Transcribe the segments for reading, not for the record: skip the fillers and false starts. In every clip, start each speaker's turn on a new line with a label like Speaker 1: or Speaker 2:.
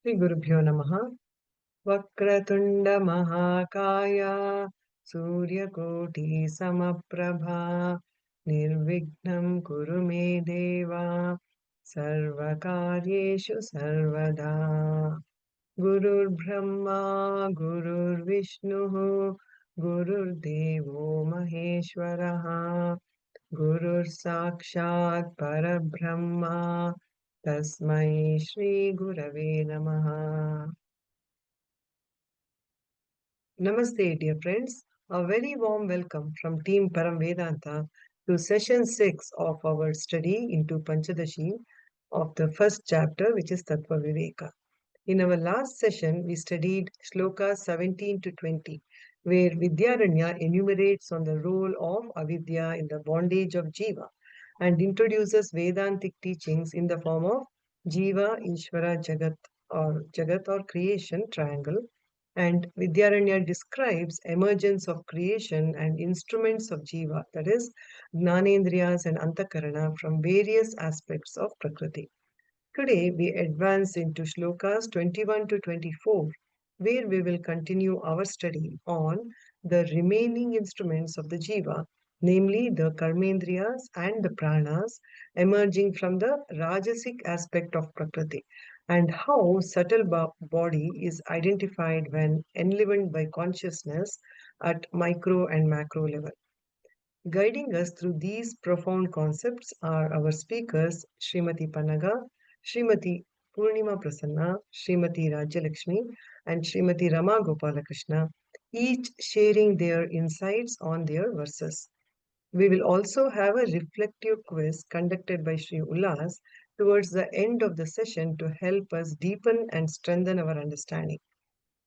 Speaker 1: Shri Gurubhyo Namaha. Vakratunda Mahakaya Suryakoti Samaprabha Nirvignam Kuru Me Deva Sarvakaryeshu Sarvada Gurur Brahma Gurur Vishnu Gurur Devo Maheshwaraha Gurur Sakshat Parabrahma Tasmai Shri Gurave Namaha. Namaste, dear friends. A very warm welcome from Team Param Vedanta to session 6 of our study into Panchadashi of the first chapter, which is Tattva Viveka. In our last session, we studied shlokas 17 to 20, where Vidyaranya enumerates on the role of avidya in the bondage of Jiva and introduces Vedantic teachings in the form of Jiva, Ishwara, Jagat or creation triangle, and Vidyaranya describes emergence of creation and instruments of Jiva, that is, Gnanendriyas and Antakarana from various aspects of Prakriti. Today we advance into shlokas 21 to 24, where we will continue our study on the remaining instruments of the Jiva, namely the karmendriyas and the pranas emerging from the rajasic aspect of Prakriti, and how subtle body is identified when enlivened by consciousness at micro and macro level. Guiding us through these profound concepts are our speakers, Srimati Panaga, Srimati Purnima Prasanna, Srimati Rajalakshmi, and Srimati Rama Gopalakrishna, each sharing their insights on their verses. We will also have a reflective quiz conducted by Sri Ullas towards the end of the session to help us deepen and strengthen our understanding.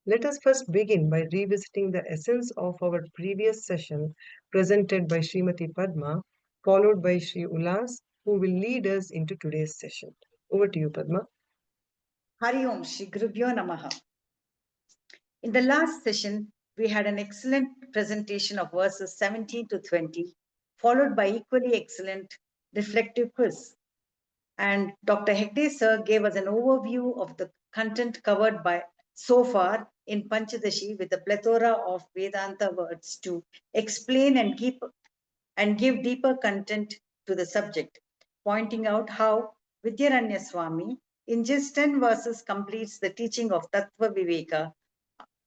Speaker 1: Let us first begin by revisiting the essence of our previous session presented by Srimati Padma, followed by Sri Ulas, who will lead us into today's session. Over to you, Padma.
Speaker 2: Hari Om Shri Gurubhyo Namaha. In the last session, we had an excellent presentation of verses 17 to 20, followed by equally excellent reflective quiz. And Dr. Hegde sir gave us an overview of the content covered by so far in Panchadashi with a plethora of Vedanta words to explain and give deeper content to the subject, pointing out how Vidyaranya Swami in just 10 verses completes the teaching of Tattva Viveka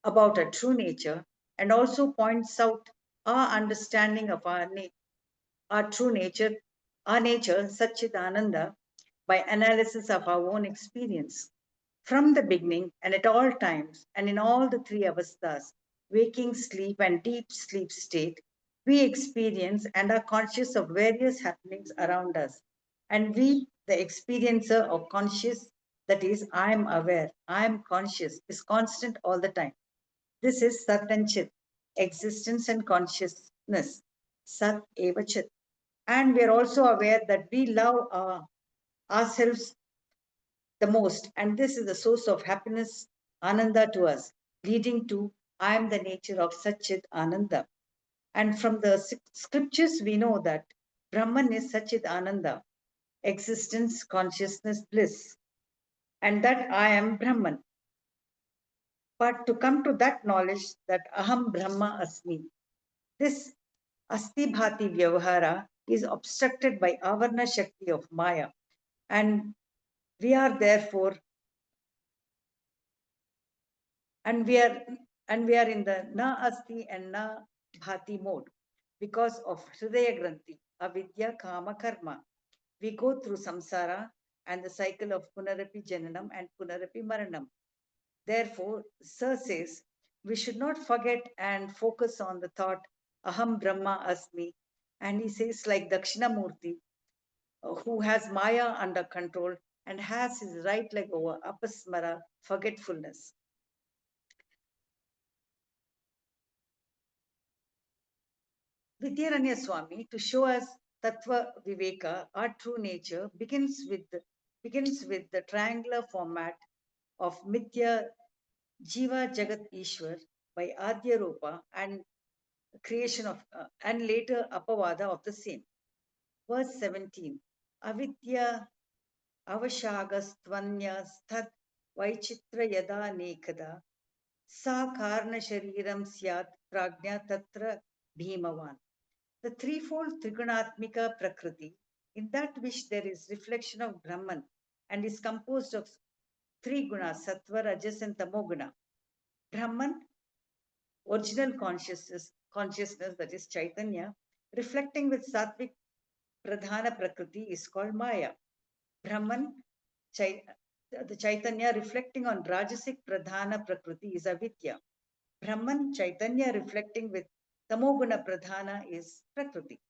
Speaker 2: about our true nature and also points out our understanding of our true nature, our nature, Sat-Cit ananda, by analysis of our own experience. From the beginning and at all times and in all the three avasthas, waking, sleep, and deep sleep state, we experience and are conscious of various happenings around us. And we, the experiencer of conscious, that is, I am aware, I am conscious, is constant all the time. This is Sat and Chit, existence and consciousness, Sat eva Chit. And we are also aware that we love ourselves the most, and this is the source of happiness, ananda to us, leading to I am the nature of Sat-Cit ananda. And from the scriptures, we know that Brahman is Sat-Cit ananda, existence, consciousness, bliss, and that I am Brahman. But to come to that knowledge that Aham Brahma Asmi, this Asti Bhati Vyavahara is obstructed by Avarna Shakti of Maya. And we are therefore, and we are in the Na Asti and Na Bhati mode because of Hridaya Granthi, Avidya Kama Karma. We go through samsara and the cycle of Punarapi Jananam and Punarapi Maranam. Therefore, Sir says, we should not forget and focus on the thought, Aham Brahma Asmi. And he says, like Dakshinamurti, who has Maya under control and has his right leg over Apasmara, forgetfulness. Vidyaranya Swami, to show us Tattva Viveka, our true nature, begins with the triangular format of Mithya Jiva Jagat Ishwar by Adya Rupa and creation of and later Apavada of the same. Verse 17. Avidya Avashagastvanya Sthat Vaichitra yada nekada sa karna shariram syat prajna tatra bhimavan. The threefold Trigunatmika Prakriti, in that which there is reflection of Brahman and is composed of three gunas, Sattva, Rajas, and Tamoguna. Brahman, original consciousness that is Chaitanya, reflecting with Sattvic Pradhana Prakriti is called Maya. Brahman, the Chaitanya reflecting on Rajasic Pradhana Prakriti is Avidya. Brahman, Chaitanya reflecting with Tamoguna Pradhana is Prakriti.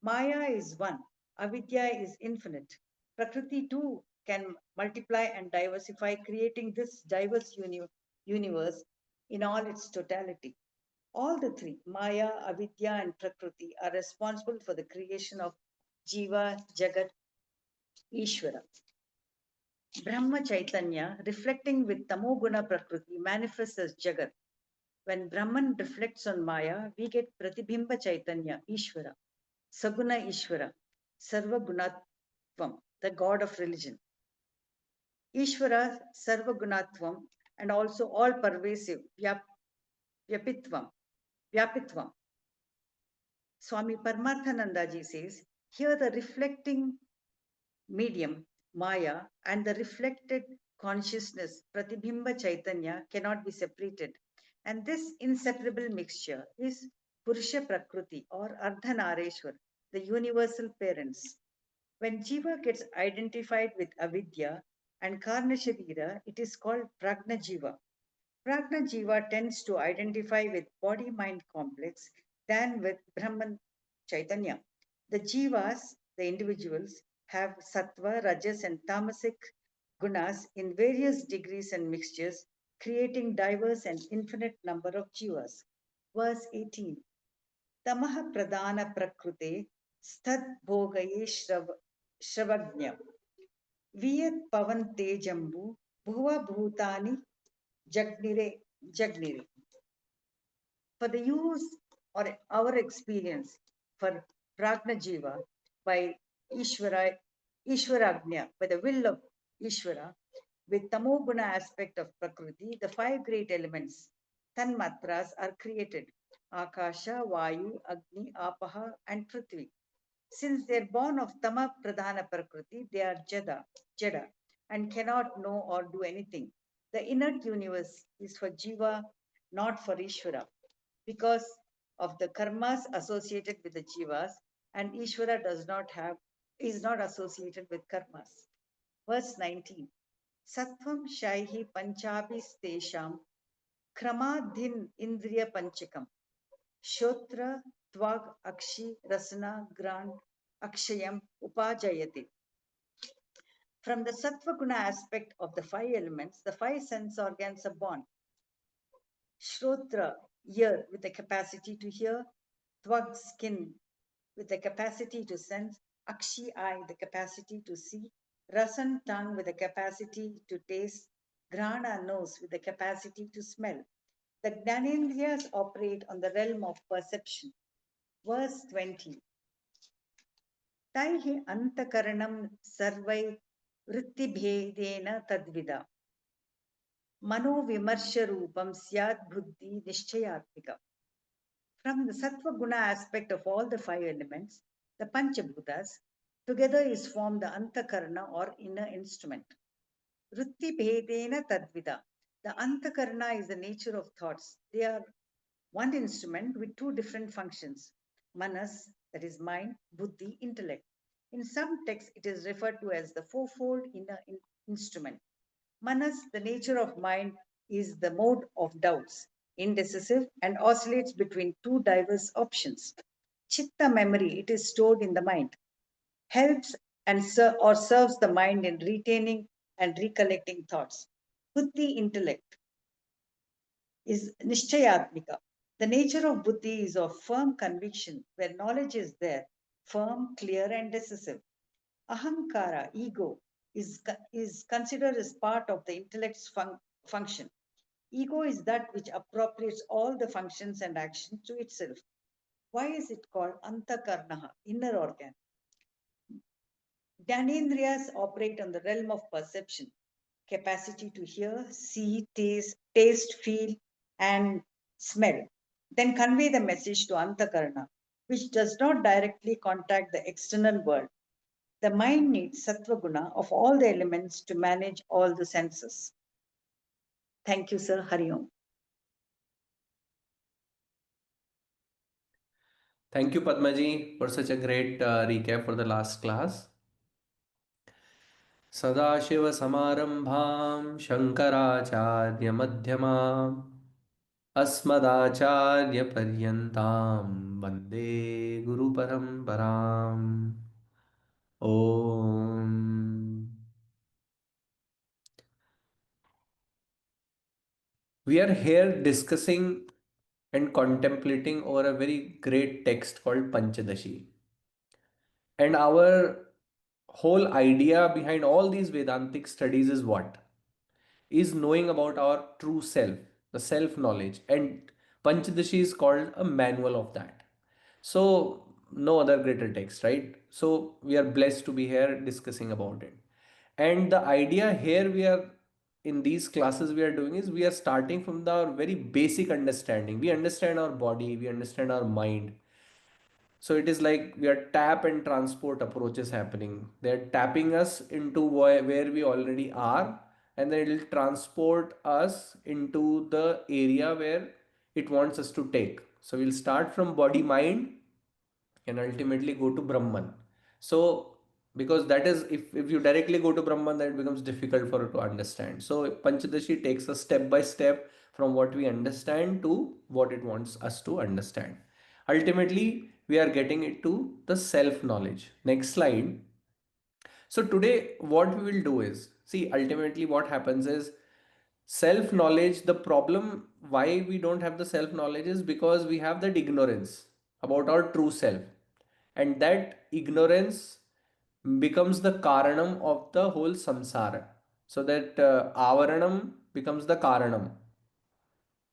Speaker 2: Maya is one, Avidya is infinite. Prakriti too can multiply and diversify, creating this diverse universe in all its totality. All the three, Maya, Avidya, and Prakriti, are responsible for the creation of Jiva, Jagat, Ishwara. Brahma Chaitanya, reflecting with Tamoguna Prakriti, manifests as Jagat. When Brahman reflects on Maya, we get Pratibhimba Chaitanya, Ishwara, Saguna Ishwara, Sarva Gunatvam, the god of religion. Ishwara, Sarva Gunatvam, and also all pervasive, Vyapitvam, Vyapitvam. Swami Paramarthanandaji says, here the reflecting medium, Maya, and the reflected consciousness, Pratibhimba Chaitanya, cannot be separated. And this inseparable mixture is Purusha Prakriti or Ardhanareshwar, the universal parents. When Jiva gets identified with Avidya and Karna Sharira, it is called Pragna Jiva. Pragna Jiva tends to identify with body mind complex than with Brahman Chaitanya. The Jivas, the individuals, have sattva, rajas, and tamasic gunas in various degrees and mixtures, creating diverse and infinite number of jivas. Verse 18. Tamaha pradana prakrute sthat bhogaye shravagnya viyat pavan tejambu bhuva bhutani jagnire. For the use or our experience for Pragna Jiva by Ishwaragnya, by the will of Ishwara, with Tamoguna aspect of Prakriti, the five great elements, Tanmatras, are created Akasha, Vayu, Agni, Apaha, and Prithvi. Since they are born of Tama Pradhana Prakriti, they are Jada, and cannot know or do anything. The inert universe is for Jiva, not for Ishvara, because of the karmas associated with the Jivas, and Ishvara is not associated with karmas. Verse 19. Sattvam Shaihi Panchabis Tesham Kramadhin Indriya Panchakam Shotra Tvag Akshi Rasana Grant Akshayam Upajayati. From the Sattva Guna aspect of the five elements, the five sense organs are born. Shrotra, ear, with the capacity to hear. Tvag, skin, with the capacity to sense. Akshi, eye, the capacity to see. Rasan, tongue, with the capacity to taste. Grana, nose, with the capacity to smell. The Jnanendriyas operate on the realm of perception. Verse 20. Taihi antakaranam sarvai vrittibhedena tadvida. Mano vimarsha rupam syad buddhi nishchayatmika. From the sattva guna aspect of all the five elements, the Panchabhutas, together is formed the antakarana or inner instrument. Vritti bhedena tadvida. The antakarana is the nature of thoughts. They are one instrument with two different functions. Manas, that is mind, buddhi, intellect. In some texts, it is referred to as the fourfold inner instrument. Manas, the nature of mind, is the mode of doubts, indecisive, and oscillates between two diverse options. Chitta memory, it is stored in the mind, helps and serves the mind in retaining and recollecting thoughts. Buddhi, intellect, is nishchayatmika. The nature of buddhi is of firm conviction, where knowledge is there, firm, clear, and decisive. Ahankara, ego, is considered as part of the intellect's function. Ego is that which appropriates all the functions and actions to itself. Why is it called antakarnaha, inner organ? Jnanendriyas operate on the realm of perception. capacity to hear, see, taste, feel, and smell, then convey the message to Antakarana, which does not directly contact the external world. The mind needs sattva guna of all the elements to manage all the senses. Thank you, sir. Hari Om.
Speaker 3: Thank you, Padmaji, for such a great recap for the last class. सदाशिवसमारम्भां शङ्कराचार्यमध्यमाम् अस्मदाचार्यपर्यन्तां वन्दे गुरुपरम्पराम् ॐ. We are here discussing and contemplating over a very great text called Panchadashi. And our whole idea behind all these Vedantic studies is what? Is knowing about our true self, the self knowledge. And Panchadashi is called a manual of that. So, no other greater text, right? So, we are blessed to be here discussing about it. And the idea here we are in these classes we are doing is we are starting from the very basic understanding. We understand our body, we understand our mind. So it is like we are tap and transport approaches happening. They're tapping us into where we already are, and then it will transport us into the area where it wants us to take. So we'll start from body mind and ultimately go to Brahman. So because that is if you directly go to Brahman, that becomes difficult for to understand. So Panchadashi takes us step by step from what we understand to what it wants us to understand. Ultimately, we are getting it to the self knowledge. Next slide. So today, what we will do is see ultimately what happens is self knowledge. The problem why we don't have the self knowledge is because we have that ignorance about our true self, and that ignorance becomes the karanam of the whole samsara. So that avaranam becomes the karanam.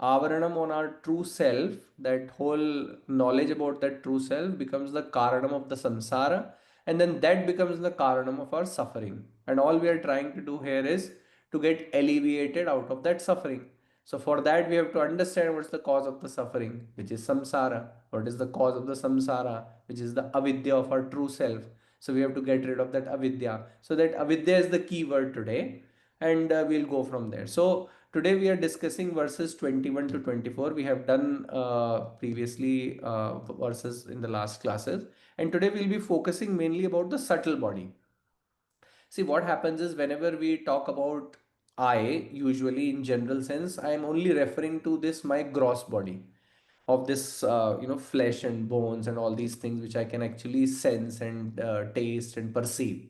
Speaker 3: Avaranam on our true self, that whole knowledge about that true self becomes the karanam of the samsara, and then that becomes the karanam of our suffering. And all we are trying to do here is to get alleviated out of that suffering. So for that we have to understand what's the cause of the suffering, which is samsara. What is the cause of the samsara, which is the avidya of our true self. So we have to get rid of that avidya. So that avidya is the key word today, and we'll go from there. So today we are discussing verses 21 to 24. We have done previously verses in the last classes, and today we'll be focusing mainly about the subtle body. See, what happens is whenever we talk about I, usually in general sense, I am only referring to this my gross body of this flesh and bones and all these things which I can actually sense and taste and perceive.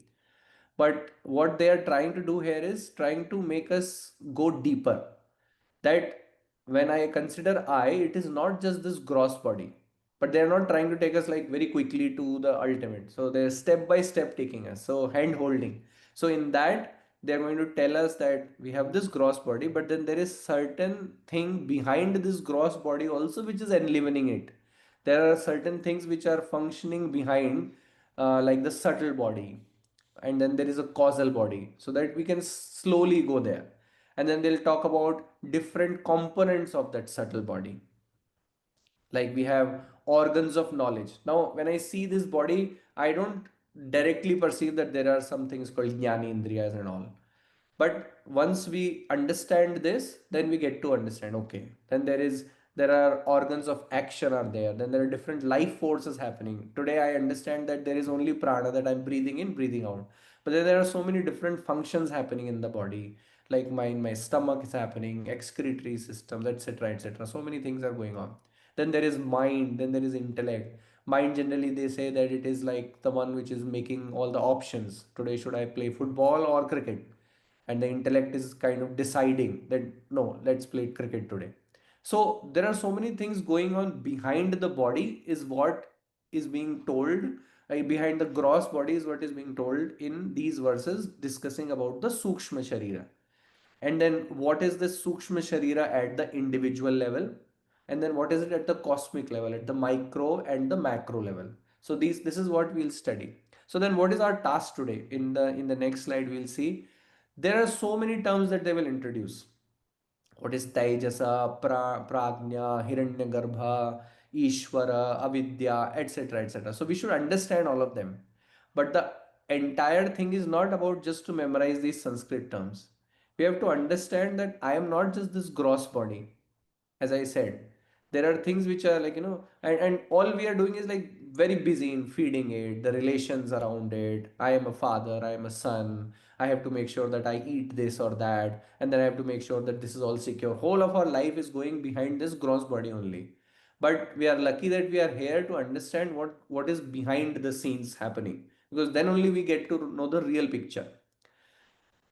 Speaker 3: But what they are trying to do here is trying to make us go deeper. That when I consider I, it is not just this gross body, but they are not trying to take us like very quickly to the ultimate. So they're step by step taking us. So hand holding. So in that, they're going to tell us that we have this gross body, but then there is certain thing behind this gross body also which is enlivening it. There are certain things which are functioning behind, like the subtle body, and then there is a causal body, so that we can slowly go there. And then they'll talk about different components of that subtle body, like we have organs of knowledge. Now when I see this body, I don't directly perceive that there are some things called jnani indriyas and all. But once we understand this, then we get to understand, okay, then there are organs of action are there, then there are different life forces happening. Today I understand that there is only prana, that I'm breathing in, breathing out. But then there are so many different functions happening in the body, like my stomach is happening, excretory systems, etc., etc. So many things are going on. Then there is mind, then there is intellect. Mind, generally they say that it is like the one which is making all the options. Today should I play football or cricket? And the intellect is kind of deciding that no, let's play cricket today. So there are so many things going on behind the body is what is being told. Behind the gross body is what is being told in these verses discussing about the Sukshma Sharira. And then what is the Sukshma Sharira at the individual level, and then what is it at the cosmic level, at the micro and the macro level. So this is what we'll study. So then what is our task today? In the next slide we'll see There are so many terms that they will introduce. What is Taijasa, Prajna, Hiranyagarbha, Ishwara, Avidya, etc. etc. So we should understand all of them. But the entire thing is not about just to memorize these Sanskrit terms. We have to understand that I am not just this gross body. As I said, there are things which are like, and all we are doing is like very busy in feeding it, the relations around it. I am a father, I am a son, I have to make sure that I eat this or that, and then I have to make sure that this is all secure. Whole of our life is going behind this gross body only. But we are lucky that we are here to understand what is behind the scenes happening, because then only we get to know the real picture.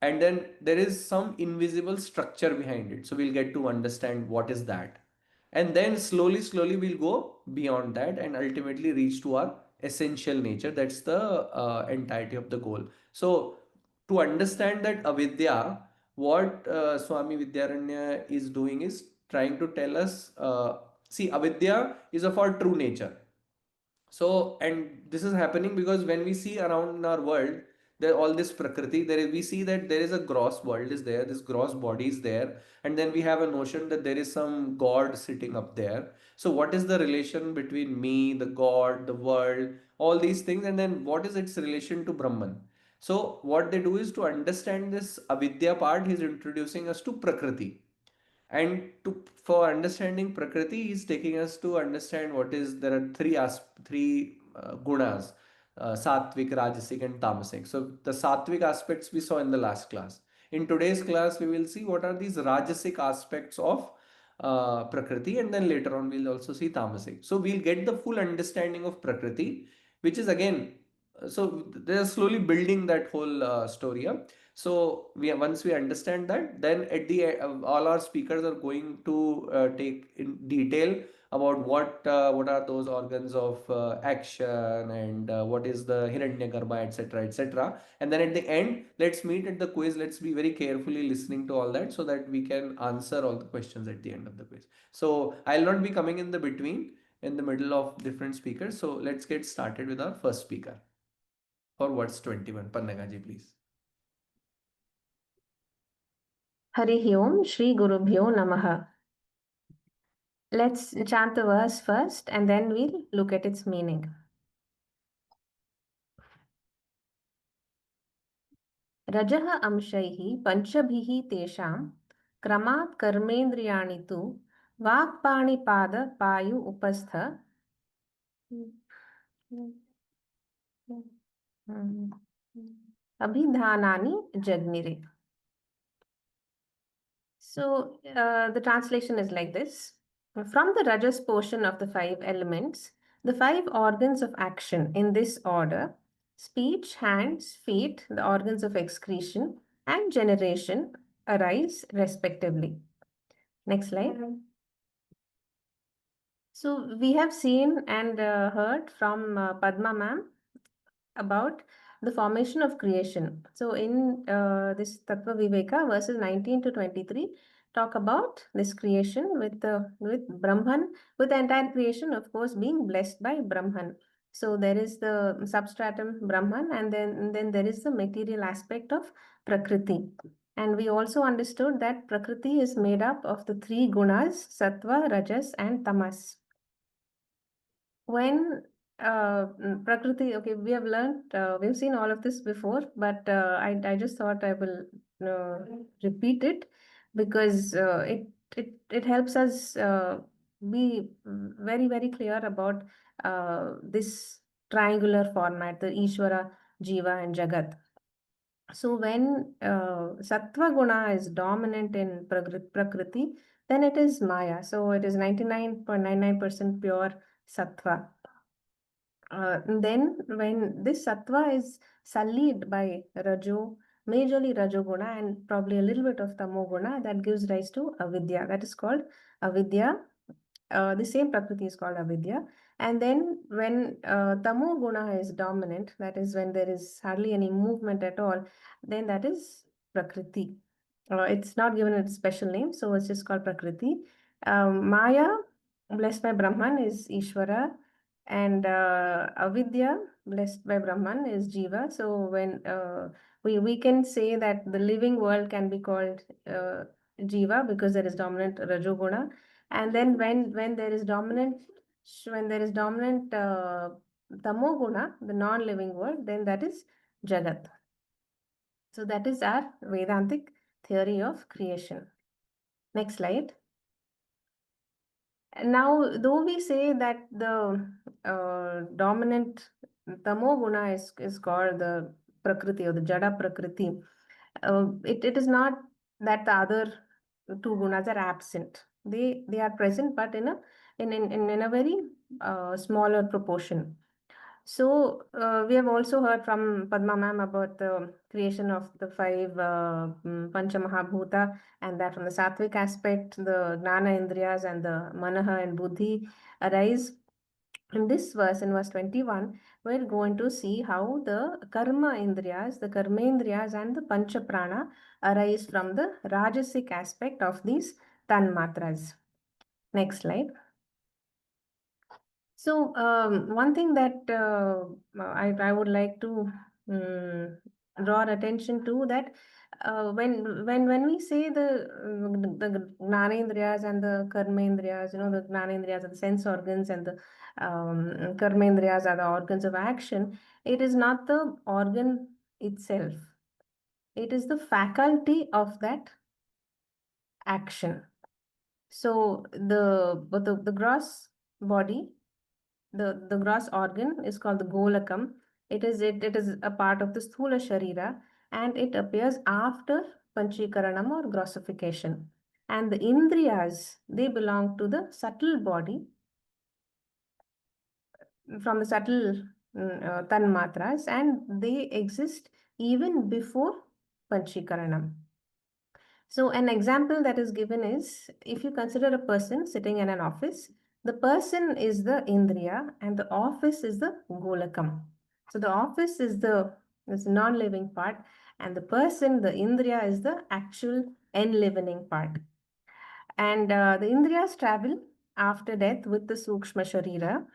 Speaker 3: And then there is some invisible structure behind it, so we'll get to understand what is that. And then slowly we'll go beyond that and ultimately reach to our essential nature. That's the entirety of the goal. So to understand that avidya, what Swamy Vidyaranya is doing is trying to tell us, see, avidya is of our true nature. So, and this is happening because when we see around in our world, there all this prakriti, there is, we see that there is a gross world is there, this gross body is there, and then we have a notion that there is some God sitting up there. So, what is the relation between me, the God, the world, all these things, and then what is its relation to Brahman? So, what they do is to understand this avidya part, he's introducing us to prakriti. And to for understanding prakriti, is taking us to understand what is, there are three gunas, sattvic, rajasic, and tamasic. So the sattvic aspects we saw in the last class. In today's class we will see what are these rajasic aspects of prakriti, and then later on we'll also see tamasic. So we'll get the full understanding of prakriti, which is again, so they're slowly building that whole story up. So once we understand that, then at the all our speakers are going to take in detail about what are those organs of action, and what is the Hiranyagarbha, etc., etc. And then at the end, let's meet at the quiz. Let's be very carefully listening to all that so that we can answer all the questions at the end of the quiz. So I'll not be coming in the between, in the middle of different speakers. So let's get started with our first speaker for What's 21. Pannagaji, please.
Speaker 4: Harihi Om Shri Gurubhyo Namaha. Let's chant the verse first and then we'll look at its meaning. Rajaha amshaihi panchabhihi tesham kramat karmendriyani tu vakpani pada payu upastha abhidhanani jagnire. So the translation is like this. From the Rajas portion of the 5 elements, the 5 organs of action in this order: speech, hands, feet, the organs of excretion, and generation arise respectively. Next slide. So we have seen and heard from Padma ma'am about the formation of creation. So in this Tattva Viveka, verses 19 to 23, talk about this creation with Brahman, with the entire creation, of course, being blessed by Brahman. So there is the substratum Brahman, and then there is the material aspect of Prakriti. And we also understood that Prakriti is made up of the 3 gunas, Sattva, Rajas, and Tamas. When Prakriti, okay, we have learned, we've seen all of this before, but I just thought I will repeat it because it helps us be very clear about this triangular format, the Ishwara, Jiva, and Jagat. So when Sattva Guna is dominant in Prakriti, then it is Maya. So it is 99.99% pure Sattva. Then when this sattva is sullied by rajo, majorly rajoguna and probably a little bit of tamoguna, that gives rise to avidya. That is called avidya. The same prakriti is called avidya. And then when tamoguna is dominant, that is when there is hardly any movement at all, then that is prakriti. It's not given a special name, so it's just called prakriti. Maya, blessed by Brahman, is Ishwara, and avidya, blessed by Brahman, is Jiva. So when we can say that the living world can be called Jiva because there is dominant Rajoguna, and then when there is dominant Tamoguna, the non-living world, then that is Jagat. So that is our Vedantic theory of creation. Next slide. Now, though we say that the dominant Tamoguna is called the Prakriti or the Jada Prakriti, it is not that the other two gunas are absent. They are present, but in a very smaller proportion. So we have also heard from Padma ma'am about the creation of the five Pancha Mahabhuta, and that from the Sattvic aspect, the Gnana Indriyas and the Manaha and Buddhi arise. In this verse, in verse 21, we're going to see how the Karma Indriyas, the Karmendriyas and the Pancha Prana arise from the Rajasic aspect of these Tanmatras. Next slide. So one thing that I would like to draw attention to, that when we say the Gnanendriyas and the Karmendriyas, the Gnanendriyas are the sense organs and the Karmendriyas are the organs of action, it is not the organ itself. It is the faculty of that action. So the gross body, the gross organ is called the golakam. It is a part of the sthula sharira, and it appears after panchikaranam or grossification. And the indriyas, they belong to the subtle body, from the subtle tanmatras, and they exist even before panchikaranam. So an example that is given is, if you consider a person sitting in an office, the person is the indriya and the office is the golakam. So the office is the non-living part, and the person, the indriya, is the actual enlivening part. And the indriyas travel after death with the Sukshma Sharira.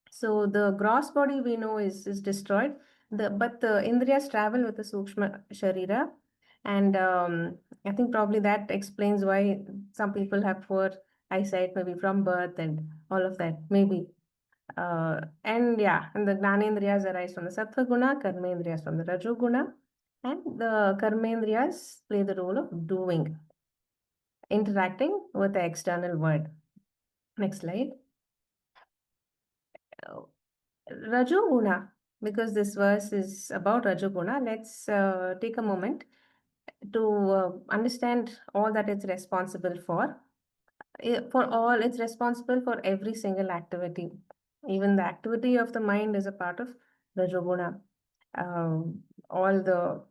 Speaker 4: So the gross body we know is destroyed, but the indriyas travel with the Sukshma Sharira. And I think probably that explains why some people have poor eyesight, maybe from birth and all of that, maybe. And yeah, and the Gnanendriyas arise from the Sattva Guna, Karmendriyas from the Rajoguna, and the Karmendriyas play the role of doing, interacting with the external world. Next slide. Rajoguna, because this verse is about Rajoguna, let's take a moment to understand all that it's responsible for. It's responsible for every single activity. Even the activity of the mind is a part of Rajoguna. All the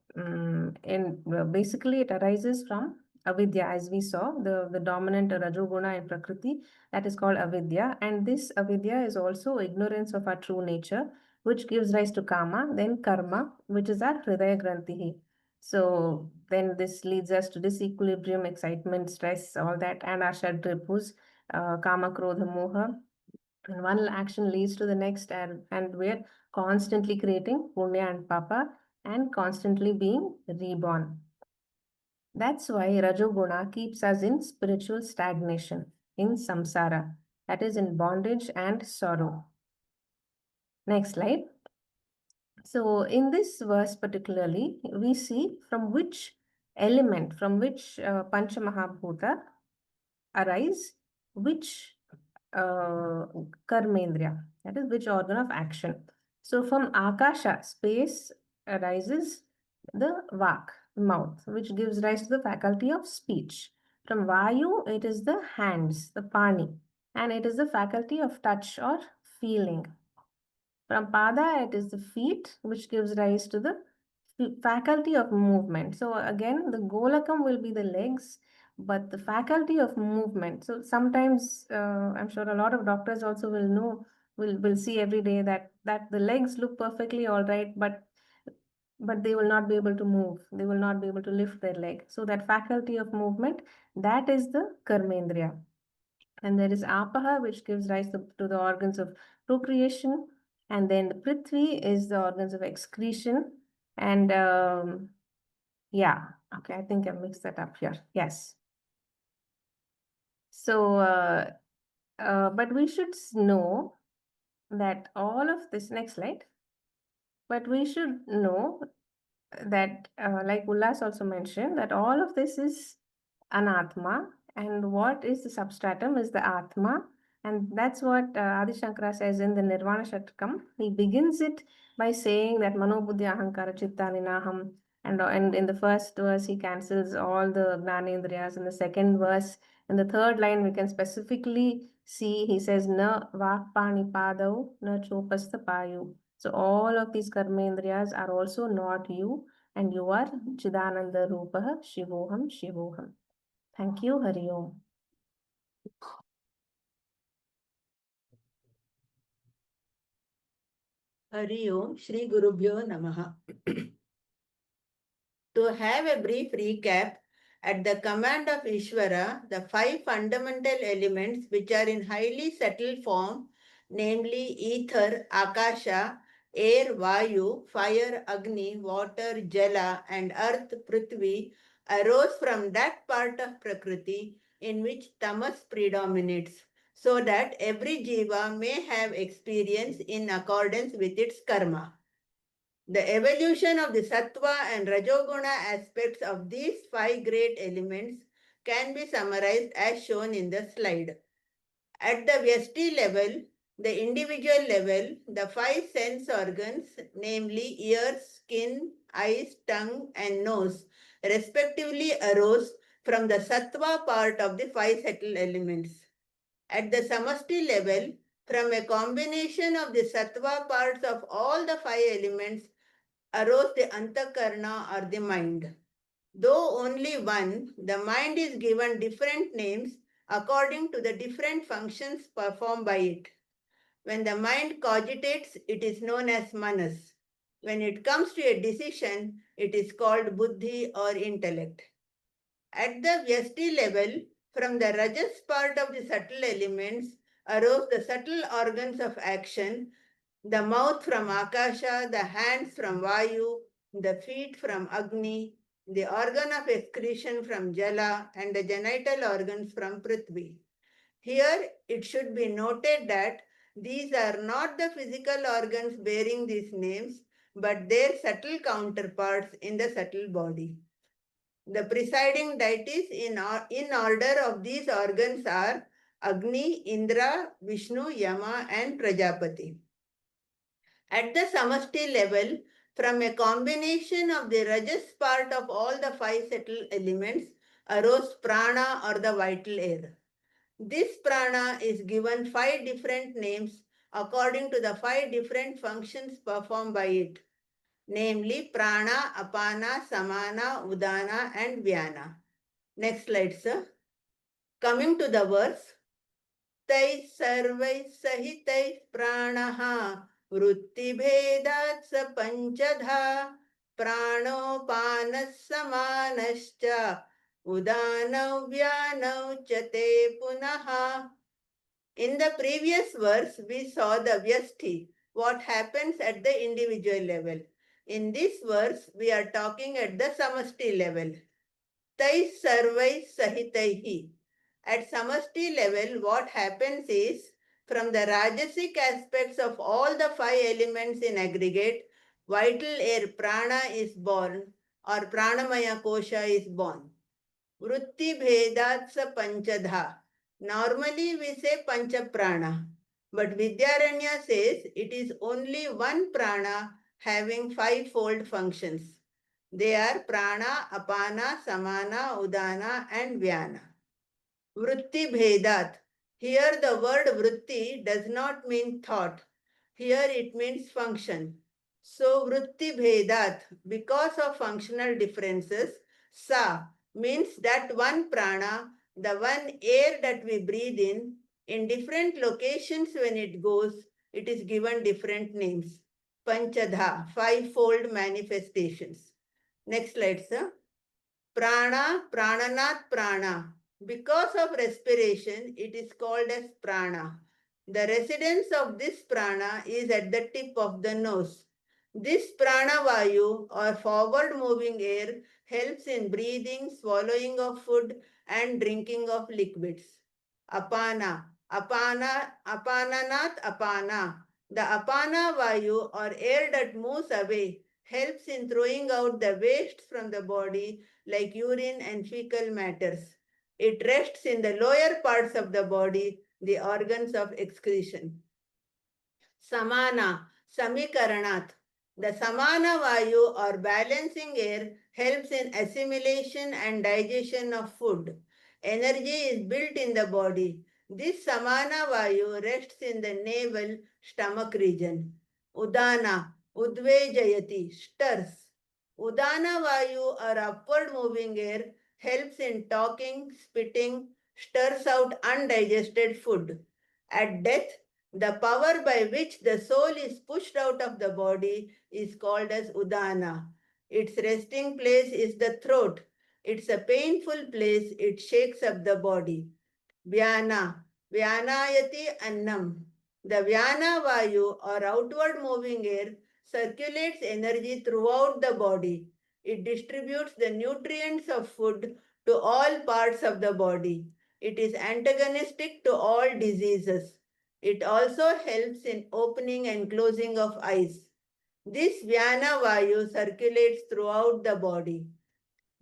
Speaker 4: basically it arises from avidya, as we saw, the dominant Rajoguna in Prakriti, that is called avidya, and this avidya is also ignorance of our true nature, which gives rise to kama, then karma, which is our hridaya granthi. So then this leads us to disequilibrium, excitement, stress, all that, and our shadripus, kama, krodha, moha. And one action leads to the next, and we're constantly creating punya and papa and constantly being reborn. That's why Rajoguna keeps us in spiritual stagnation, in samsara, that is in bondage and sorrow. Next slide. So in this verse particularly, we see from which element, from which Pancha Mahabhuta arise, which karmendriya, that is which organ of action. So from Akasha, space, arises the vak, mouth, which gives rise to the faculty of speech. From Vayu, it is the hands, the pani, and it is the faculty of touch or feeling. From Pada, it is the feet, which gives rise to the faculty of movement. So again, the golakam will be the legs, but the faculty of movement. So sometimes I'm sure a lot of doctors also will know, will see every day that the legs look perfectly all right, but they will not be able to move. They will not be able to lift their leg. So that faculty of movement, that is the karmendriya. And there is apaha, which gives rise to the organs of procreation. And then the prithvi is the organs of excretion. And yeah, okay, I think I mixed that up here. Yes. So, but we should know that all of this, next slide, but we should know that, like Ullas also mentioned, that all of this is an Atma, and what is the substratum is the Atma. And that's what Adi Shankara says in the Nirvana Shatakam. He begins it by saying that Mano Buddhi Ahankara Chitta Ninaham. And in the first verse, he cancels all the Gnanendriyas. In the second verse, in the third line, we can specifically see he says, Na Vakpani Padau, Na Chopasta Payu. So all of these karmendriyas are also not you, and you are Chidananda Rupaha Shivoham Shivoham. Thank you, Hari Om.
Speaker 5: Hari Om, Shri Gurubhyo Namaha. To have a brief recap, at the command of Ishwara, the 5 fundamental elements which are in highly subtle form, namely ether, akasha, air, vayu, fire, agni, water, jala, and earth, prithvi, arose from that part of Prakriti in which tamas predominates, so that every jiva may have experience in accordance with its karma. The evolution of the sattva and rajoguna aspects of these 5 great elements can be summarized as shown in the slide. At the Vyasti level, the individual level, the 5 sense organs, namely ears, skin, eyes, tongue, and nose, respectively arose from the sattva part of the 5 subtle elements. At the samasti level, from a combination of the sattva parts of all the 5 elements, arose the antakarna or the mind. Though only one, the mind is given different names according to the different functions performed by it. When the mind cogitates, it is known as manas. When it comes to a decision, it is called buddhi or intellect. At the vyasti level, from the rajas part of the subtle elements arose the subtle organs of action, the mouth from akasha, the hands from vayu, the feet from agni, the organ of excretion from jala, and the genital organs from prithvi. Here it should be noted that these are not the physical organs bearing these names, but their subtle counterparts in the subtle body. The presiding deities in order of these organs are Agni, Indra, Vishnu, Yama, and Prajapati. At the samasti level, from a combination of the rajas part of all the 5 subtle elements, arose prana or the vital air. This prana is given 5 different names according to the 5 different functions performed by it, namely prana, apana, samana, udana, and vyana. Next slide, sir. Coming to the verse, तै सर्वैः सहितैः प्राणः वृत्तिभेदात् स पञ्चधा प्राणोपानः समानश्च उदानौ व्यानौ च ते पुनः. In the previous verse, we saw the vyasti, what happens at the individual level. In this verse, we are talking at the samasti level. Tai sarvai sahitaihi. At samasti level, what happens is, from the rajasic aspects of all the 5 elements in aggregate, vital air prana is born, or pranamaya kosha is born. Vritti bhedat sa panchadha. Normally we say pancha prana, but Vidyaranya says it is only one prana having 5-fold functions. They are prana, apana, samana, udana, and vyana. Vritti bhedat. Here the word vritti does not mean thought. Here it means function. So vritti bhedat, because of functional differences, sa means that one prana, the one air that we breathe in different locations when it goes, it is given different names. Panchadha, 5-fold manifestations. Next slide, sir. Prana, prananat prana. Because of respiration, it is called as prana. The residence of this prana is at the tip of the nose. This prana vayu or forward moving air helps in breathing, swallowing of food and drinking of liquids. Apana, apananat apana. The apana vayu or air that moves away helps in throwing out the waste from the body like urine and fecal matters. It rests in the lower parts of the body, the organs of excretion. Samana, Samikaranat. The Samana Vayu or balancing air helps in assimilation and digestion of food. Energy is built in the body. This Samana Vayu rests in the navel stomach region. Udana, Udvejayati, stirs. Udana Vayu or upward moving air helps in talking, spitting, stirs out undigested food. At death, the power by which the soul is pushed out of the body is called as Udana. Its resting place is the throat. It's a painful place. It shakes up the body. Vyana, Vyanayati Annam. The Vyana Vayu or outward moving air circulates energy throughout the body. It distributes the nutrients of food to all parts of the body. It is antagonistic to all diseases. It also helps in opening and closing of eyes. This Vyana Vayu circulates throughout the body.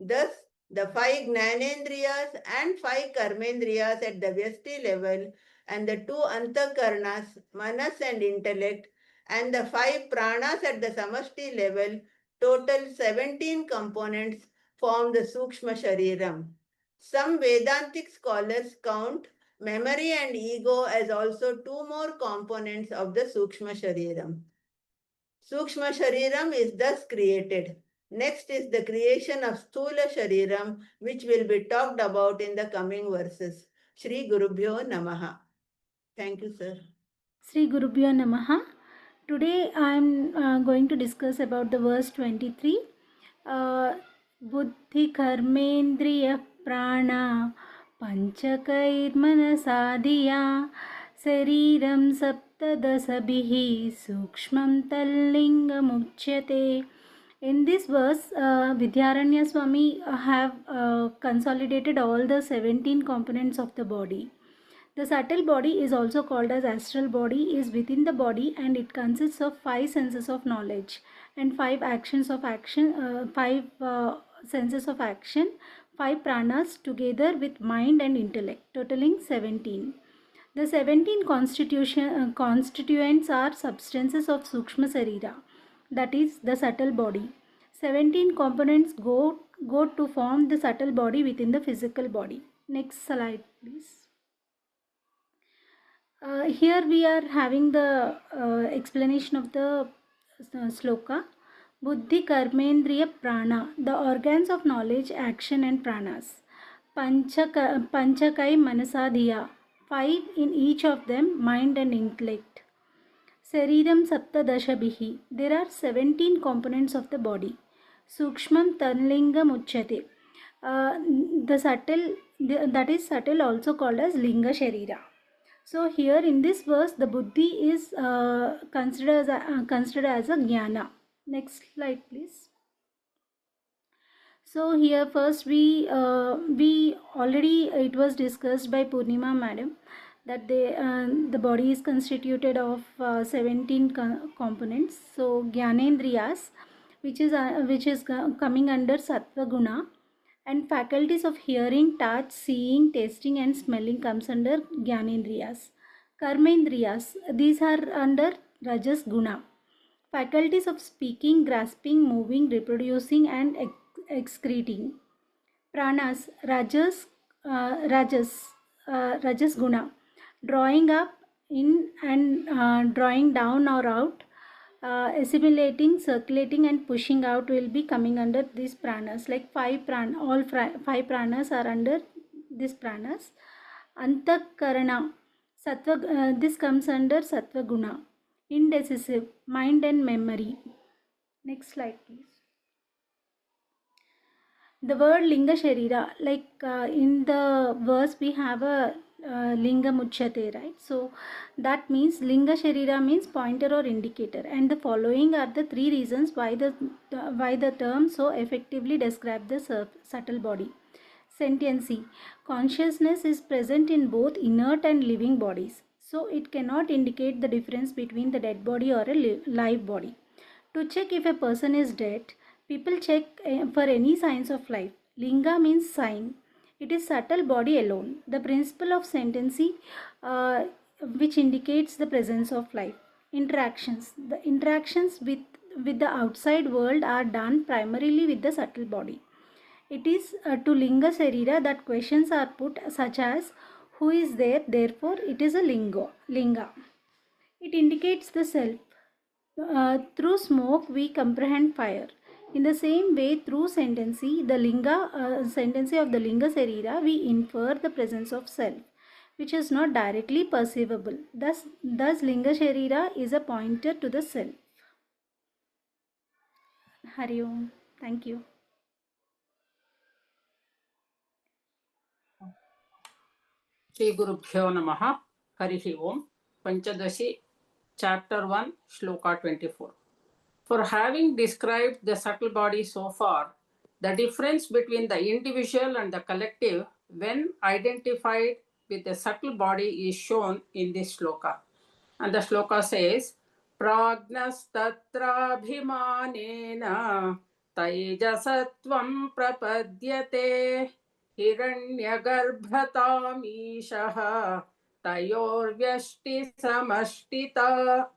Speaker 5: Thus, the five Gnanendriyas and five karmendriyas at the Vyasti level and the two Antakarnas, Manas and intellect, and the five pranas at the Samashti level, total 17 components form the Sukshma Shariram. Some Vedantic scholars count memory and ego as also two more components of the Sukshma Shariram. Sukshma Shariram is thus created. Next is the creation of Sthula Shariram, which will be talked about in the coming verses. Shri Gurubhyo Namaha. Thank you, sir.
Speaker 6: Sri Gurubhyo Namaha. Today I am going to discuss about the verse 23. Buddhi karmendriya prana panchakair manasadhiya Sariram saptadasabihi sukshmam tallingam uchyate. In this verse, Vidyaranya Swami have consolidated all the 17 components of the body. The subtle body is also called as astral body, is within the body, and it consists of 5 senses of knowledge and 5 actions of action, 5 senses of action, 5 pranas together with mind and intellect, totaling 17. The 17 constituents are substances of Sukshma Sarira, that is the subtle body. 17 components go to form the subtle body within the physical body. Next slide, please. Here we are having the explanation of the sloka. Buddhi karmendriya prana, the organs of knowledge, action and pranas. Panchakai manasadhiya, 5 in each of them, mind and intellect. Sariram saptadashabihi, there are 17 components of the body. Sukshmam tanlingam uchyate, the subtle, that is subtle also called as Linga Sharira. So here in this verse, the buddhi is considered as a jnana. Next slide, please. So here first we already, it was discussed by Purnima madam that the body is constituted of 17 components. So Jnanendriyas, which is coming under Sattva Guna, and faculties of hearing, touch, seeing, tasting and smelling comes under Jnanendriyas. Karmendriyas, these are under Rajas Guna. Faculties of speaking, grasping, moving, reproducing and excreting. Pranas, Rajas Guna, drawing up in and drawing down or out, assimilating, circulating and pushing out will be coming under these pranas. Like 5 pranas are under these pranas. Karana, Sattva, this comes under Sattva Guna. Indecisive, mind and memory. Next slide, please. The word Linga Sharira, like in the verse we have a Linga Muchyate, right? So that means Linga Sharira means pointer or indicator, and the following are the three reasons why the term so effectively describe the subtle body. Sentiency. Consciousness is present in both inert and living bodies, so it cannot indicate the difference between the dead body or a live body. To check if a person is dead, people check for any signs of life. Linga means sign. It is subtle body alone. The principle of sentiency, which indicates the presence of life. Interactions. The interactions with the outside world are done primarily with the subtle body. It is to Linga Sharira that questions are put, such as who is there, therefore it is a linga. It indicates the self. Through smoke, we comprehend fire. In the same way, through sentency of the Linga Sharira, we infer the presence of self, which is not directly perceivable. Thus Linga Sharira is a pointer to the self. Hari Om. Thank you.
Speaker 7: Shri Gurubhyo Namaha. Harihi Om. Panchadashi, Chapter 1, Shloka 24. For having described the subtle body so far, the difference between the individual and the collective when identified with the subtle body is shown in this shloka. And the shloka says, Pragnas tatrabhimanena taijasatvam prapadyate Hiranyagarbhatamishaha tayorvyashti samashtita.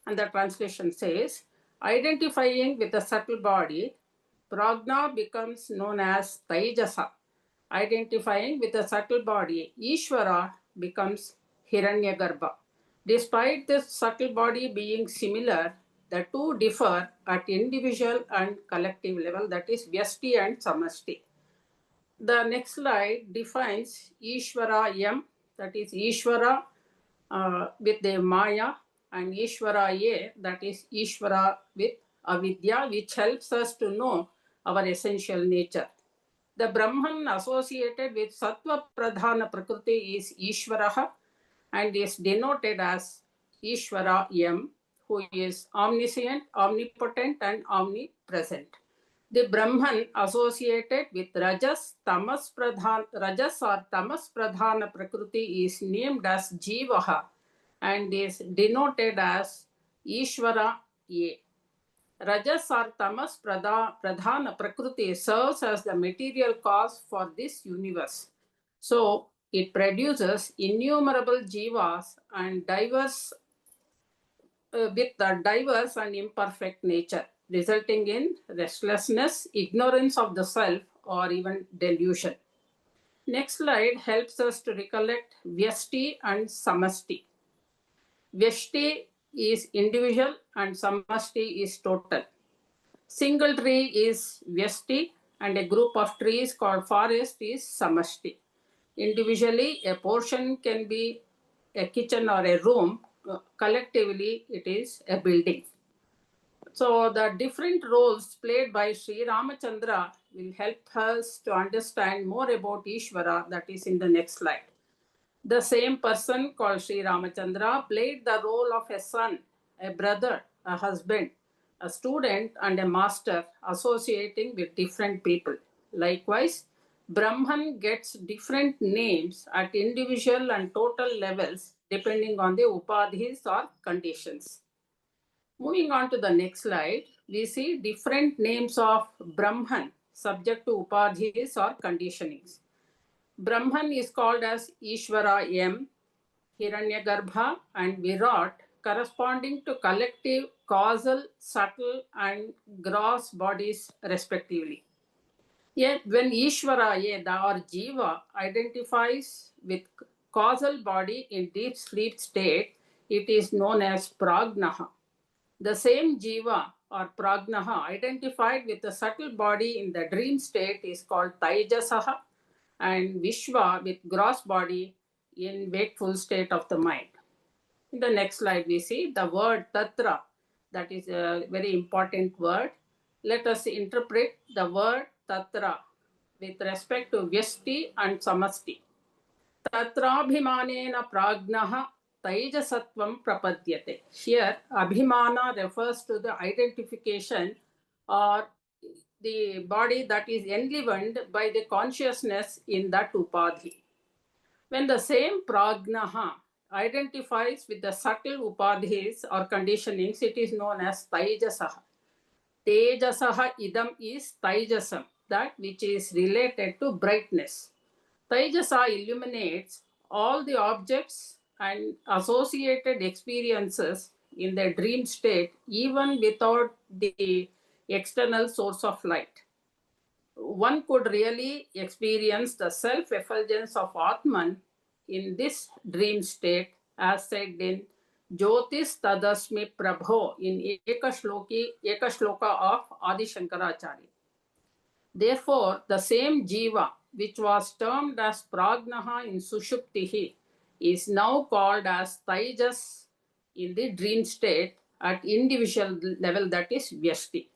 Speaker 7: And the translation says, identifying with the subtle body, prajna becomes known as Taijasa. Identifying with the subtle body, Ishwara becomes Hiranyagarbha. Despite the subtle body being similar, the two differ at individual and collective level, that is Vyashti and Samashti. The next slide defines Ishwara Yam, that is Ishwara with the Maya, and Ishwara Ye, that is Ishwara with Avidya, which helps us to know our essential nature. The Brahman associated with Sattva Pradhana Prakriti is Ishwaraha and is denoted as Ishwara Yam, who is omniscient, omnipotent, and omnipresent. The Brahman associated with Rajas or Tamas Pradhana Prakriti is named as Jivaha and is denoted as Ishwara Ye. Rajas or Tamas Pradhana Prakriti serves as the material cause for this universe. So it produces innumerable jivas and with a diverse and imperfect nature, resulting in restlessness, ignorance of the self, or even delusion. Next slide helps us to recollect Vyashti and Samasti. Vyashti is individual and Samasti is total. Single tree is Vyashti and a group of trees called forest is Samashti. Individually, a portion can be a kitchen or a room. Collectively, it is a building. So the different roles played by Sri Ramachandra will help us to understand more about Ishwara, that is in the next slide. The same person called Sri Ramachandra played the role of a son, a brother, a husband, a student, and a master associating with different people. Likewise, Brahman gets different names at individual and total levels depending on the upadhis or conditions. Moving on to the next slide, we see different names of Brahman subject to upadhis or conditionings. Brahman is called as Ishwara M, Hiranyagarbha, and Virat, corresponding to collective, causal, subtle, and gross bodies, respectively. Yet, when Ishwara or Jiva identifies with causal body in deep sleep state, it is known as Pragnaha. The same Jiva or Pragnaha identified with the subtle body in the dream state is called Taijasaha, and Vishwa with gross body in wakeful state of the mind. In the next slide, we see the word Tatra. That is a very important word. Let us interpret the word Tatra with respect to Vyashti and Samasti. Tatrabhimanena prajnaha taijasatvam prapadyate. Here, abhimana refers to the identification or the body that is enlivened by the consciousness in that upadhi. When the same prajnaha identifies with the subtle upadhis or conditionings, it is known as taijasaha. Tejasaha idam is taijasam, that which is related to brightness. Taijasa illuminates all the objects and associated experiences in the dream state, even without the external source of light. One could really experience the self effulgence of Atman in this dream state, as said in Jyotis Tadasmi Prabho in Ekashloka of Adi Shankaracharya. Therefore, the same Jiva, which was termed as Pragnaha in Sushuptihi, is now called as Taijas in the dream state at individual level, that is Vyashti.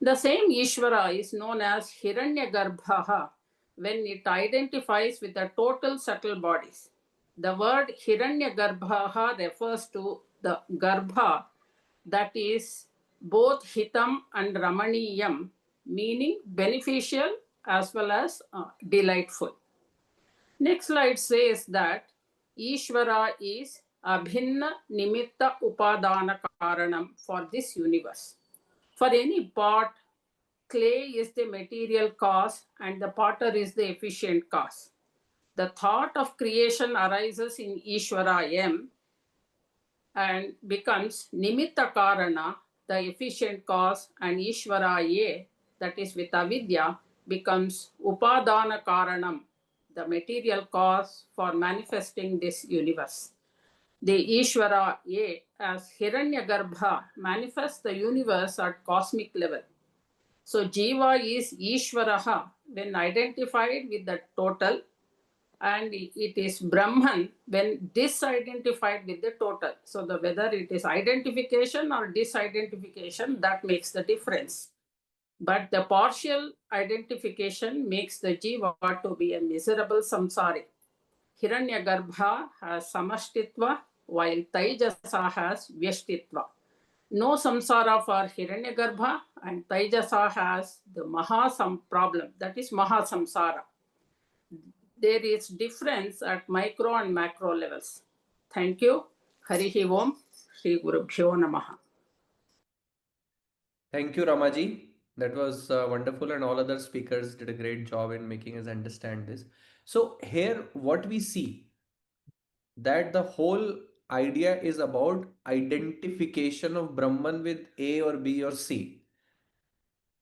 Speaker 7: The same Ishwara is known as Hiranyagarbha when it identifies with the total subtle bodies. The word Hiranyagarbha refers to the Garbha, that is both Hitam and Ramaniyam, meaning beneficial as well as delightful. Next slide says that Ishwara is Abhinna Nimitta Upadana Karanam for this universe. For any pot, clay is the material cause and the potter is the efficient cause. The thought of creation arises in Ishwara M and becomes Nimitta Karana, the efficient cause, and Ishwara A, that is with avidya, becomes Upadana Karanam, the material cause for manifesting this universe. The Ishwara A as Hiranyagarbha manifests the universe at cosmic level. So Jiva is Ishwaraha when identified with the total, and it is Brahman when disidentified with the total. So whether it is identification or disidentification, that makes the difference. But the partial identification makes the Jiva to be a miserable samsari. Hiranyagarbha has samashtitva, while Taijasa has vyashtitva. No samsara for Hiranyagarbha, and Taijasa has the Mahasam problem, that is Mahasamsara. There is difference at micro and macro levels. Thank you. Harihi Om. Shri Gurubhyo Namaha.
Speaker 3: Thank you, Ramaji. That was wonderful, and all other speakers did a great job in making us understand this. So, here, what we see that the whole idea is about identification of Brahman with A or B or C.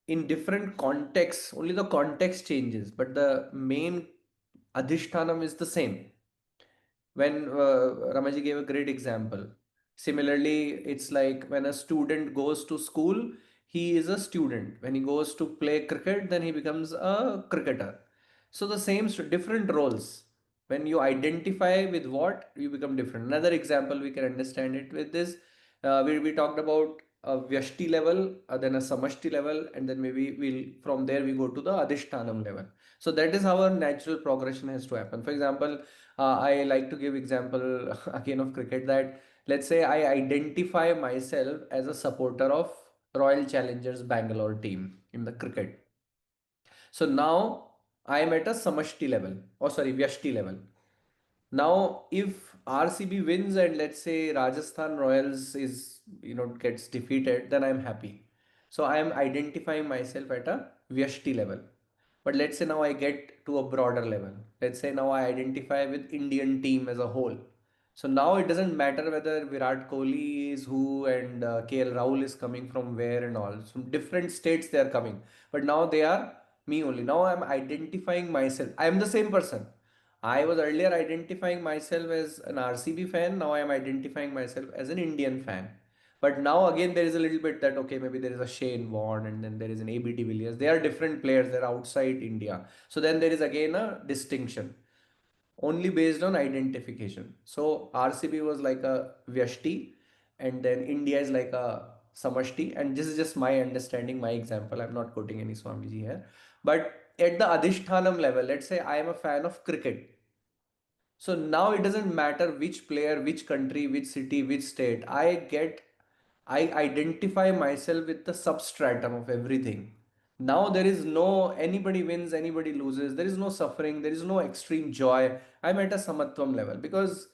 Speaker 3: In different contexts, only the context changes, but the main adhishtanam is the same. When Ramaji gave a great example. Similarly, it's like when a student goes to school, he is a student. When he goes to play cricket, then he becomes a cricketer. So the same, different roles. When you identify with what, you become different. Another example we can understand it with this. We talked about a Vyashti level, then a Samashti level, and then maybe from there we go to the Adhishtanam level. So that is how our natural progression has to happen. For example, I like to give example again of cricket, that let's say I identify myself as a supporter of Royal Challengers Bangalore team in the cricket. So now I am at a Samashti level, or sorry, Vyashti level. Now, if RCB wins and let's say Rajasthan Royals gets defeated, then I'm happy. So I am identifying myself at a Vyashti level. But let's say now I get to a broader level. Let's say now I identify with Indian team as a whole. So now it doesn't matter whether Virat Kohli is who and KL Rahul is coming from where and all. So different states they are coming. But now they are me only. Now I'm identifying myself. I am the same person. I was earlier identifying myself as an RCB fan. Now I am identifying myself as an Indian fan. But now again there is a little bit that okay, maybe there is a Shane Warne and then there is an AB de Villiers. They are different players. They're outside India. So then there is again a distinction only based on identification. So RCB was like a Vyashti, and then India is like a Samashti. And this is just my understanding, my example. I'm not quoting any Swamiji here. But at the Adhishthanam level, let's say I am a fan of cricket. So now it doesn't matter which player, which country, which city, which state. I identify myself with the substratum of everything. Now there is no anybody wins, anybody loses. There is no suffering. There is no extreme joy. I'm at a samatvam level because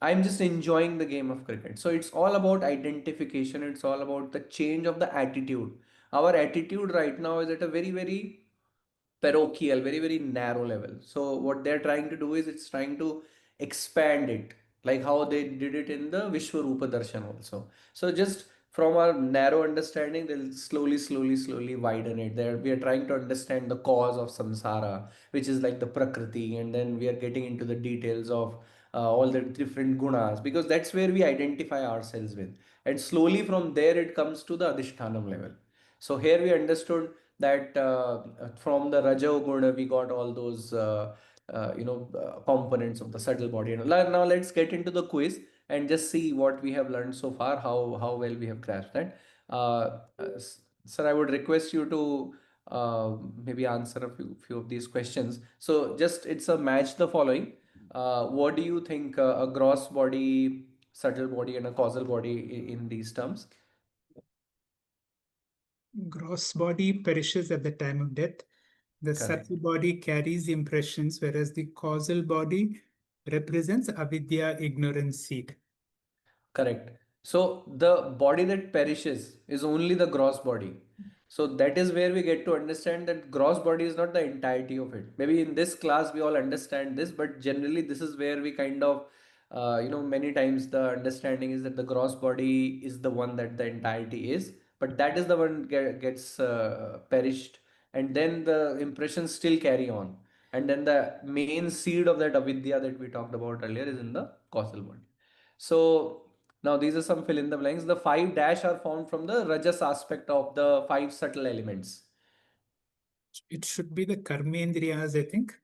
Speaker 3: I'm just enjoying the game of cricket. So it's all about identification. It's all about the change of the attitude. Our attitude right now is at a very, very parochial, very, very narrow level. So what they're trying to do is it's trying to expand it, like how they did it in the Vishwarupa Darshan also. So just from our narrow understanding, they'll slowly widen it. There we are trying to understand the cause of samsara, which is like the prakriti, and then we are getting into the details of all the different gunas, because that's where we identify ourselves with. And slowly from there it comes to the adhishthanam level. So here we understood that from the Rajo Guna we got all those components of the subtle body. And now let's get into the quiz and just see what we have learned so far, how well we have grasped that. Sir, I would request you to maybe answer a few of these questions. So just it's a match the following. What do you think a gross body, subtle body, and a causal body in these terms?
Speaker 8: Gross body perishes at the time of death. The
Speaker 3: Correct.
Speaker 8: subtle body carries impressions, whereas the causal body represents avidya, ignorance seed.
Speaker 3: Correct. So the body that perishes is only the gross body. So that is where we get to understand that gross body is not the entirety of it. Maybe in this class we all understand this, but generally this is where we kind of, many times the understanding is that the gross body is the one that the entirety is, but that is the one gets perished, and then the impressions still carry on. And then the main seed of that avidya that we talked about earlier is in the causal body. So now these are some fill in the blanks. The five dash are formed from the rajas aspect of the five subtle elements.
Speaker 8: It should be the karmendriyas, I think.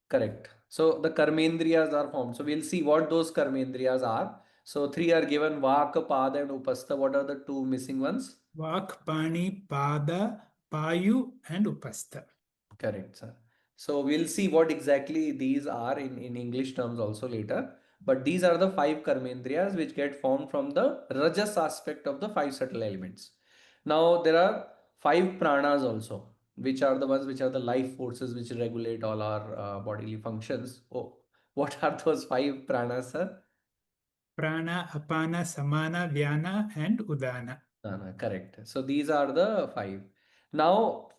Speaker 3: Correct. So the karmendriyas are formed. So we'll see what those karmendriyas are. So three are given: vak, pada, and upastha. What are the two missing ones?
Speaker 8: Vak, pani, pada, payu, and upastha.
Speaker 3: Correct, sir. So we'll see what exactly these are in English terms also later. But these are the five karmendriyas which get formed from the rajas aspect of the five subtle elements. Now there are five pranas also, which are the ones which are the life forces which regulate all our bodily functions. Oh, what are those five pranas, sir?
Speaker 8: Prana, apana, samana, vyana, and udana.
Speaker 3: Correct. So these are the five. Now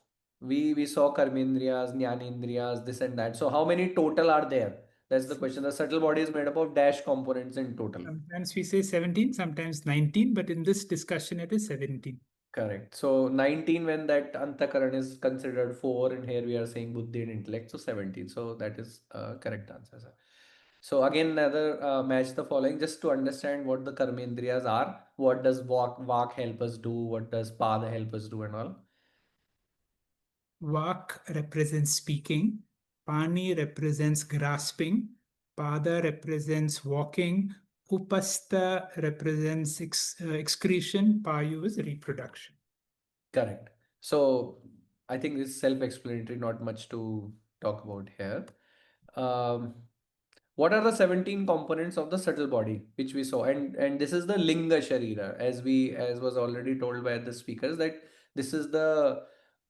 Speaker 3: we saw karmendriyas, jnanendriyas, this and that. So how many total are there? That's the question. The subtle body is made up of dash components in total.
Speaker 8: Sometimes we say 17, sometimes 19, but in this discussion it is 17.
Speaker 3: Correct. So 19 when that antakaran is considered 4, and here we are saying buddhi and intellect, so 17. So that is correct answer, sir. So again, another match the following just to understand what the karmendriyas are. What does vak help us do? What does pada help us do and all?
Speaker 8: Vak represents speaking, pani represents grasping, pada represents walking, upastha represents excretion, payu is reproduction.
Speaker 3: Correct. So I think it's self-explanatory, not much to talk about here. Um, what are the 17 components of the subtle body which we saw? And this is the Linga Sharira, as was already told by the speakers, that this is the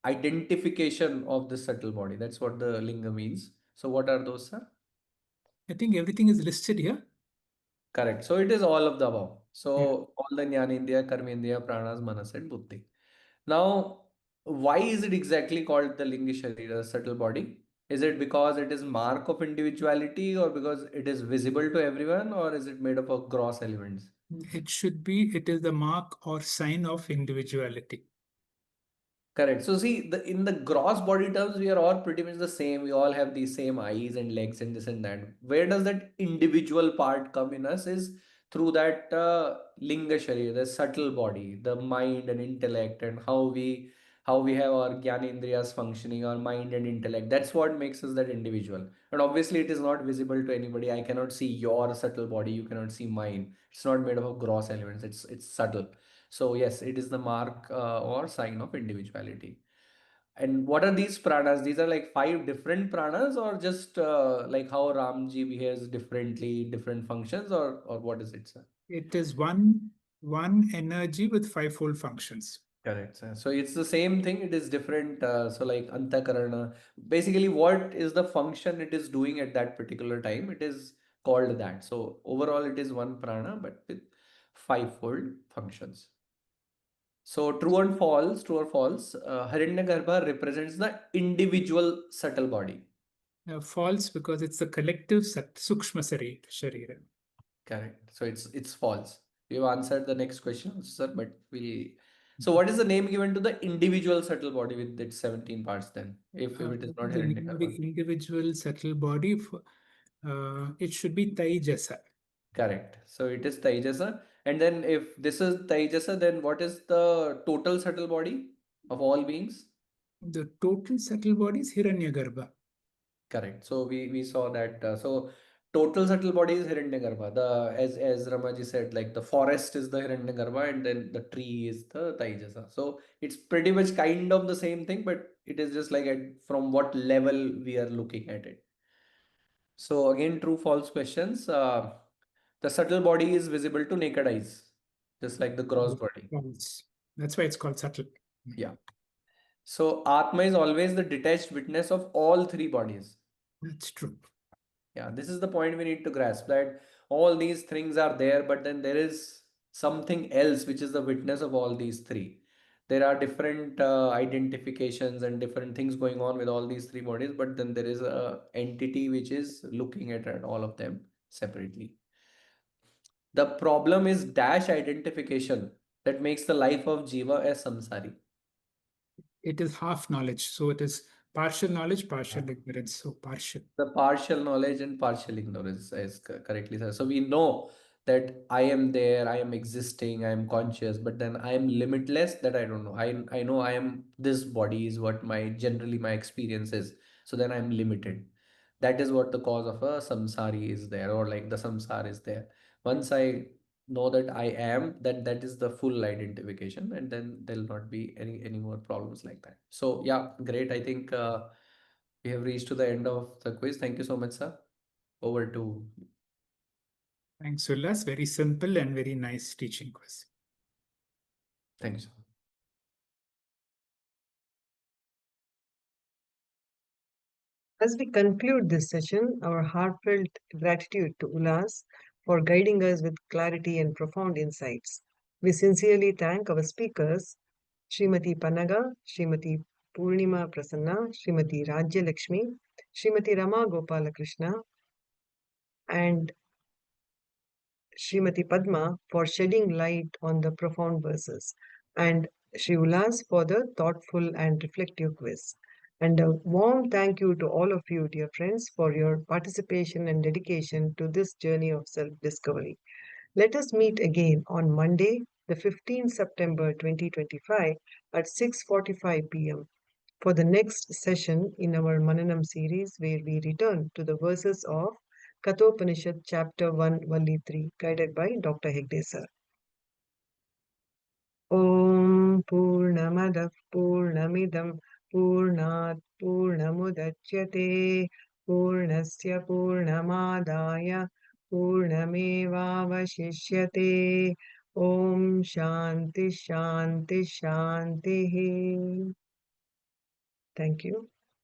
Speaker 3: identification of the subtle body. That's what the Linga means. So what are those, sir?
Speaker 8: I think everything is listed here.
Speaker 3: Correct. So it is all of the above. So all the Jnanendriya, Karmendriya, Pranas, Manas, and Buddhi. Now, why is it exactly called the Linga Sharira, subtle body? Is it because it is mark of individuality, or because it is visible to everyone, or is it made up of gross elements?
Speaker 8: It is the mark or sign of individuality.
Speaker 3: Correct. So see, in the gross body terms, we are all pretty much the same. We all have the same eyes and legs and this and that. Where does that individual part come in us is through that Linga Sharira, the subtle body, the mind and intellect, and how we have our Jnanendriyas functioning, our mind and intellect. That's what makes us that individual. And obviously, it is not visible to anybody. I cannot see your subtle body. You cannot see mine. It's not made up of gross elements. It's subtle. So yes, it is the mark or sign of individuality. And what are these pranas? These are like 5 different pranas, or just like how Ramji behaves differently, different functions, or what is it, sir?
Speaker 8: It is one energy with fivefold functions.
Speaker 3: Correct, sir. So it's the same thing, it is different. So like Karana, basically what is the function it is doing at that particular time, it is called that. So overall it is one prana, but with fivefold functions. So true or false, Hiranyagarbha represents the individual subtle body.
Speaker 8: False, because it's the collective Sukshma Sharira.
Speaker 3: Correct. So it's false. You have answered the next question, sir, but we. So what is the name given to the individual subtle body with its 17 parts then? If it is not
Speaker 8: The name of the
Speaker 3: Hiranyagarbha.
Speaker 8: individual subtle body, it should be Taijasa.
Speaker 3: Correct. So it is Taijasa. And then if this is Taijasa, then what is the total subtle body of all beings?
Speaker 8: The total subtle body is Hiranyagarbha.
Speaker 3: Correct. So we saw that. So total subtle body is Hiranyagarbha. The as Ramaji said, like the forest is the Hiranyagarbha, and then the tree is the Taijasa. So it's pretty much kind of the same thing, but it is just like from what level we are looking at it. So again, true false questions. The subtle body is visible to naked eyes, just like the gross body.
Speaker 8: False. That's why it's called subtle.
Speaker 3: Yeah. So Atma is always the detached witness of all 3 bodies.
Speaker 8: That's true.
Speaker 3: Yeah, this is the point we need to grasp, that all these things are there, but then there is something else which is the witness of all these 3. There are different identifications and different things going on with all these 3 bodies, but then there is a entity which is looking at all of them separately. The problem is dash identification that makes the life of Jiva a samsari.
Speaker 8: It is half knowledge. So it is partial knowledge, partial ignorance. So partial.
Speaker 3: The partial knowledge and partial ignorance, is correctly said. So we know that I am there, I am existing, I am conscious, but then I am limitless, that I don't know. I know I am, this body is what my generally my experience is. So then I'm limited. That is what the cause of a samsari is there, or like the samsara is there. Once I know that I am, that is the full identification, and then there'll not be any more problems like that. So yeah, great. I think we have reached to the end of the quiz. Thank you so much, sir. Over to you.
Speaker 8: Thanks, Ullas. Very simple and very nice teaching quiz.
Speaker 3: Thank you, sir.
Speaker 1: As we conclude this session, our heartfelt gratitude to Ulas for guiding us with clarity and profound insights. We sincerely thank our speakers, Srimati Panaga, Srimati Purnima Prasanna, Srimati Rajya Lakshmi, Srimati Rama Gopalakrishna, and Srimati Padma for shedding light on the profound verses, and Sri Ulas for the thoughtful and reflective quiz. And a warm thank you to all of you, dear friends, for your participation and dedication to this journey of self-discovery. Let us meet again on Monday, the 15th September 2025 at 6:45 p.m. for the next session in our Mananam series, where we return to the verses of Kathopanishad chapter 1, Valli 3, guided by Dr. Hegde sir. Om Purnamadah Purnamidam Purnat Purnamudachyate Purnasya Purnamadaya Purnamevavashishyate Om Shanti Shanti Shanti. Thank you.